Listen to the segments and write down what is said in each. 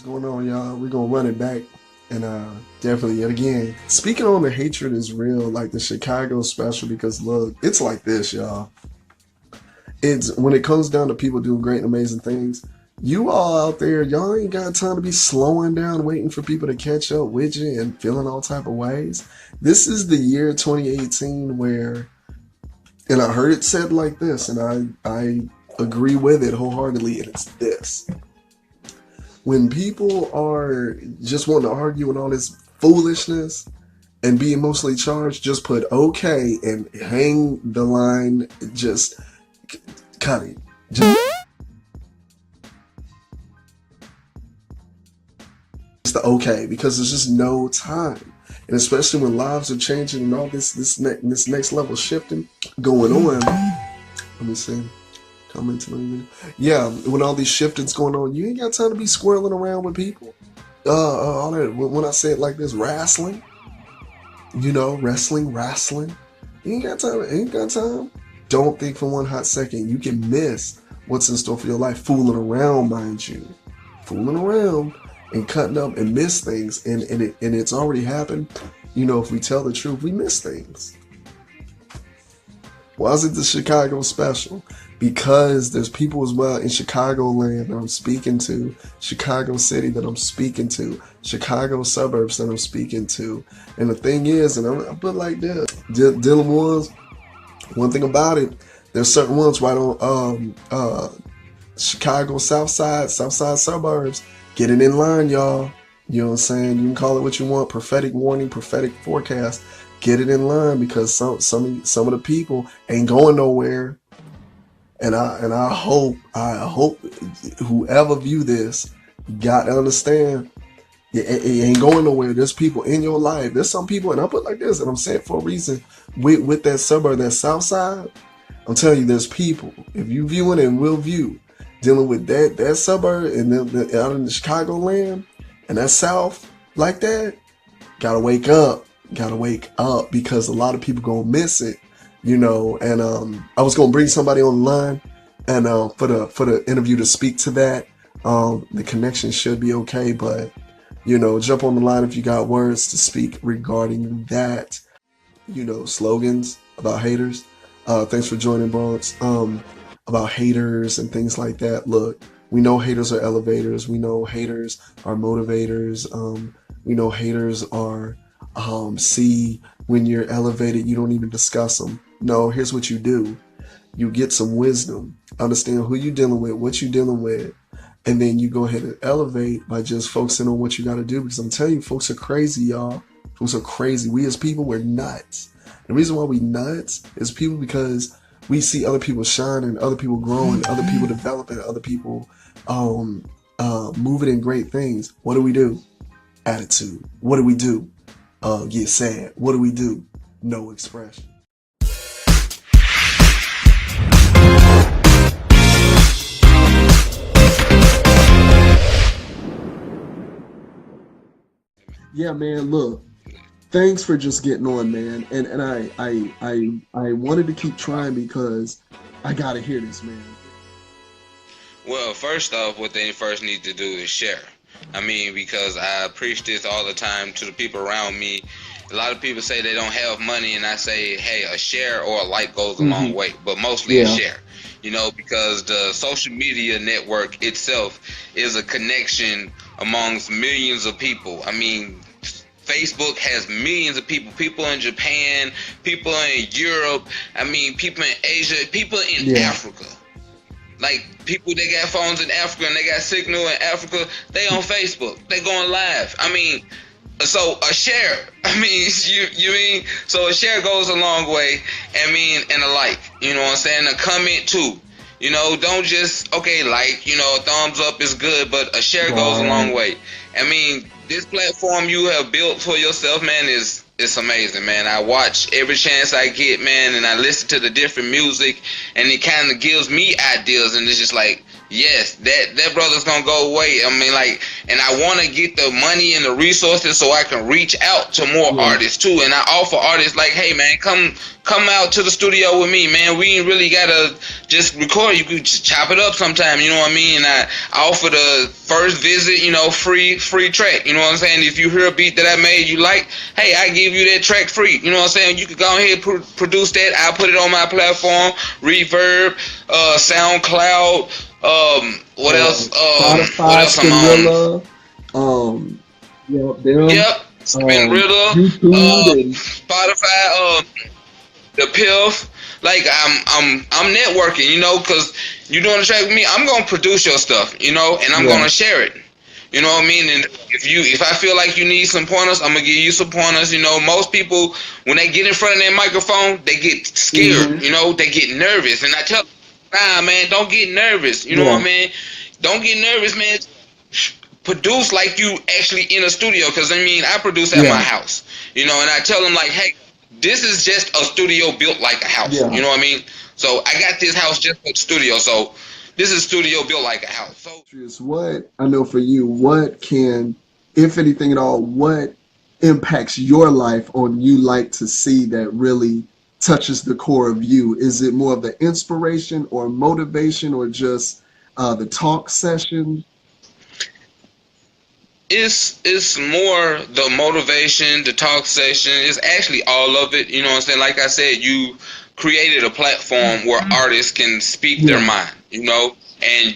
going on, y'all? We're gonna run it back and definitely yet again. Speaking on the hatred is real, like the Chicago special, because look, it's like this, y'all. It's when it comes down to people doing great and amazing things, you all out there, y'all ain't got time to be slowing down, waiting for people to catch up with you and feeling all type of ways. This is the year 2018 where, and I heard it said like this, and I agree with it wholeheartedly, and it's this. When people are just wanting to argue and all this foolishness and be emotionally charged, just put okay and hang the line, just cut it. Just the okay, because there's just no time. And especially when lives are changing and all this next level shifting going on. Let me see. Yeah, when all these shiftings going on, you ain't got time to be squirreling around with people. All that, when I say it like this, wrestling, wrestling. You ain't got time. Don't think for one hot second you can miss what's in store for your life. Fooling around, mind you. Fooling around and cutting up and miss things. And it's already happened. If we tell the truth, we miss things. Why is it the Chicago special? Because there's people as well in Chicagoland that I'm speaking to, Chicago City that I'm speaking to, Chicago suburbs that I'm speaking to. And the thing is, and I put it like this, dealing ones, one thing about it, there's certain ones right on Chicago South Side suburbs. Get it in line, y'all. You know what I'm saying? You can call it what you want, prophetic warning, prophetic forecast. Get it in line, because some of the people ain't going nowhere. And I hope whoever view this, you got to understand, it ain't going nowhere. There's people in your life. There's some people, and I put it like this, and I'm saying it for a reason, with that suburb, that South Side, I'm telling you, there's people, if you viewing and will view, dealing with that suburb and then out in the Chicagoland and that South like that, gotta wake up, because a lot of people gonna miss it. And I was gonna bring somebody online, and for the interview to speak to that. The connection should be okay, but jump on the line if you got words to speak regarding that. Slogans about haters. Thanks for joining, Bronx. About haters and things like that. Look, we know haters are elevators. We know haters are motivators. We know haters are see, when you're elevated, you don't even discuss them. No, here's what you do. You get some wisdom, understand who you're dealing with, what you're dealing with, and then you go ahead and elevate by just focusing on what you got to do. Because I'm telling you, folks are crazy, y'all. Folks are crazy. We as people, we're nuts. The reason why we nuts is people, because we see other people shining, other people growing, other people developing, other people moving in great things. What do? Attitude. What do? Get sad. What do? No expression. Yeah, man, look, thanks for just getting on, man. And I wanted to keep trying because I gotta hear this, man. Well, first off, what they first need to do is share. Because I preach this all the time to the people around me. A lot of people say they don't have money, and I say, hey, a share or a like goes a long way, but mostly a share. Because the social media network itself is a connection amongst millions of people. Facebook has millions of people in Japan, people in Europe, people in Asia, people in Africa. Like, people, they got phones in Africa and they got signal in Africa, they on Facebook, they going live. So a share, so a share goes a long way, and a like, what I'm saying, a comment too. Don't just, a thumbs up is good, but a share goes a long way. This platform you have built for yourself, man, it's amazing, man. I watch every chance I get, man, and I listen to the different music, and it kind of gives me ideas, and it's just like, yes, that brother's gonna go away. and I want to get the money and the resources so I can reach out to more artists too. And I offer artists like, hey man, come out to the studio with me, man. We ain't really gotta just record. You could just chop it up sometime, you know what I mean? And I offer the first visit, you know, free track, you know what I'm saying? If you hear a beat that I made you like, hey, I give you that track free, you know what I'm saying? You could go ahead and produce that. I'll put it on my platform, Reverb, SoundCloud, what else? What Spotify, else I'm Spinrilla, them, Yep, Spinrilla, YouTube, and Spotify, the Piff. Like I'm networking, you know, cause you doing a track with me, I'm gonna produce your stuff, you know, and I'm gonna share it. You know what I mean? And if I feel like you need some pointers, I'm gonna give you some pointers. You know, most people when they get in front of their microphone, they get scared. You know, they get nervous, and I tell them, nah, man, don't get nervous. You know what I mean? Don't get nervous, man. Produce like you actually in a studio, because I mean, I produce at my house. You know, and I tell them like, hey, this is just a studio built like a house. You know what I mean? So I got this house just for the studio. So this is studio built like a house. So what I know for you, what can, if anything at all, what impacts your life on you like to see that really touches the core of you? Is it more of the inspiration or motivation or just the talk session? It's more the motivation, the talk session. It's actually all of it. You know what I'm saying? Like I said, you created a platform where artists can speak their mind, you know, and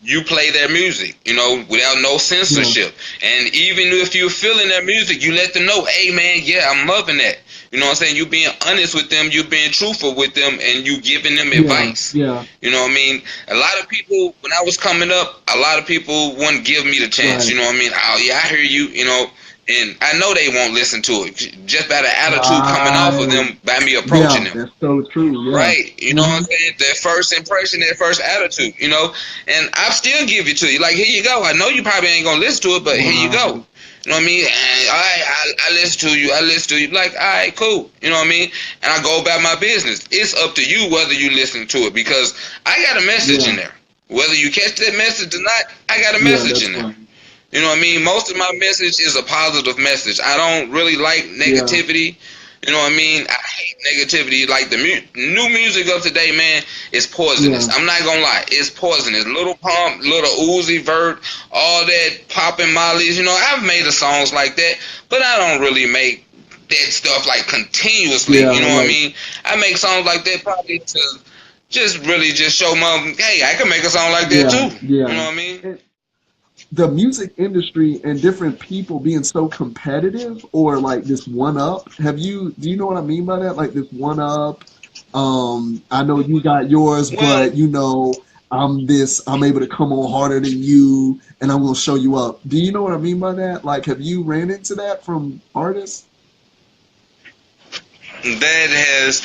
you play their music, you know, without no censorship. And even if you're feeling their music, you let them know, hey man, yeah, I'm loving that. You know what I'm saying? You being honest with them, you being truthful with them, and you giving them advice. You know what I mean? A lot of people, when I was coming up, a lot of people wouldn't give me the chance. You know what I mean? Oh yeah, I hear you. You know, and I know they won't listen to it just by the attitude coming off of them by me approaching them. That's so true. Right? You know what I'm saying? Their first impression, their first attitude. You know, and I still give it to you. Like, here you go. I know you probably ain't gonna listen to it, but here you go. You know what I mean? And I listen to you. I listen to you. Like, all right, cool. You know what I mean? And I go about my business. It's up to you whether you listen to it, because I got a message in there. Whether you catch that message or not, I got a message in there. You know what I mean? Most of my message is a positive message. I don't really like negativity. You know what I mean? I hate negativity. Like the new music of today, man, is poisonous. I'm not gonna lie, it's poisonous. Little Pump, Little Uzi Vert, all that popping mollies. You know, I've made the songs like that, but I don't really make that stuff like continuously. You know what I mean? I make songs like that probably to just really just show mom, hey, I can make a song like that too. You know what I mean? The music industry and different people being so competitive, or like this one up. Do you know what I mean by that? Like this one up. I know you got yours, but you know, I'm able to come on harder than you and I'm gonna show you up. Do you know what I mean by that? Like, have you ran into that from artists? That has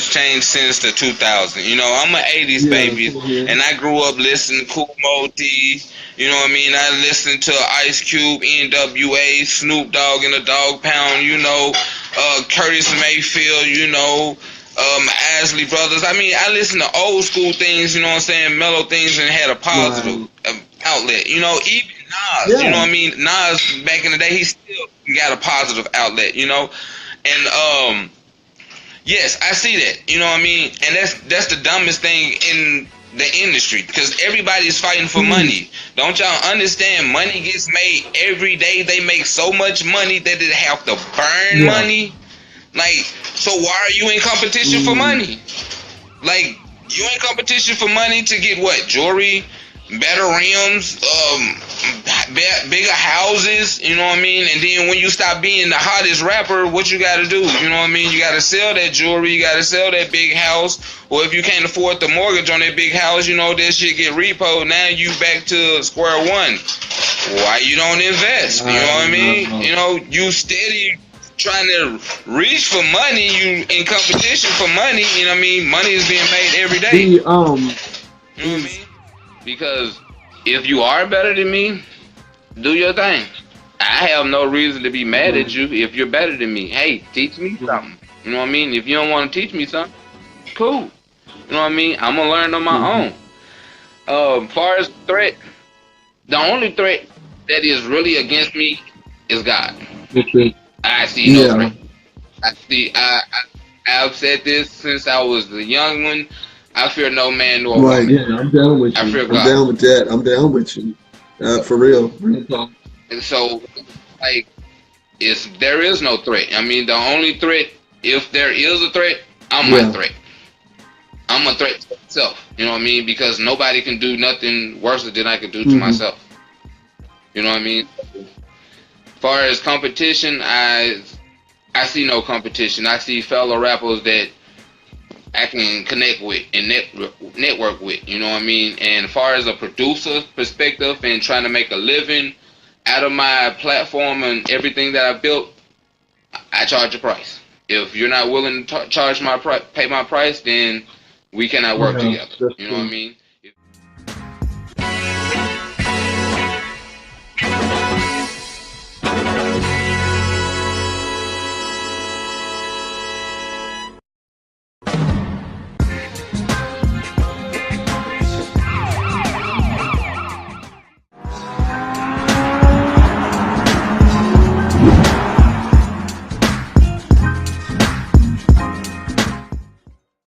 changed since the 2000. You know, I'm an 80s baby, and I grew up listening to Kool Moe Dee. You know what I mean? I listened to Ice Cube, NWA, Snoop Dogg and the Dog Pound. You know, Curtis Mayfield. You know, Isley Brothers. I mean, I listened to old school things. You know what I'm saying? Mellow things, and had a positive outlet. You know, even Nas. You know what I mean? Nas back in the day, he still got a positive outlet. You know, and yes, I see that. You know what I mean? And that's the dumbest thing in the industry, because everybody's fighting for money. Don't y'all understand? Money gets made every day. They make so much money that they have to burn money. Like, so why are you in competition for money? Like, you in competition for money to get what? Jewelry, better rims, bigger houses, you know what I mean? And then when you stop being the hottest rapper, what you gotta do? You know what I mean? You gotta sell that jewelry, you gotta sell that big house, or if you can't afford the mortgage on that big house, you know, that shit get repoed. Now you back to square one. Why you don't invest? You know what I mean? You know, you steady trying to reach for money, you in competition for money, you know what I mean? Money is being made every day. You know what I mean? Because if you are better than me, do your thing. I have no reason to be mad at you if you're better than me. Hey, teach me something. You know what I mean? If you don't want to teach me something, cool. You know what I mean? I'm going to learn on my own. Far as threat, the only threat that is really against me is God. Okay. I see no Yeah. threat. I see. I've said this since I was the young one. I fear no man nor Right. woman. Yeah, I'm down with I you. fear I'm God. down with that. I'm down with you. For real. Real talk. And so, like, there is no threat. I mean, the only threat, if there is a threat, I'm my Yeah. threat. I'm a threat to myself. You know what I mean? Because nobody can do nothing worse than I can do to Hmm. myself. You know what I mean? As far as competition, I see no competition. I see fellow rappers that I can connect with and network with. You know what I mean? And as far as a producer perspective and trying to make a living out of my platform and everything that I built, I charge a price. If you're not willing to charge my pay my price, then we cannot work Yeah, together. that's You know what I true. mean?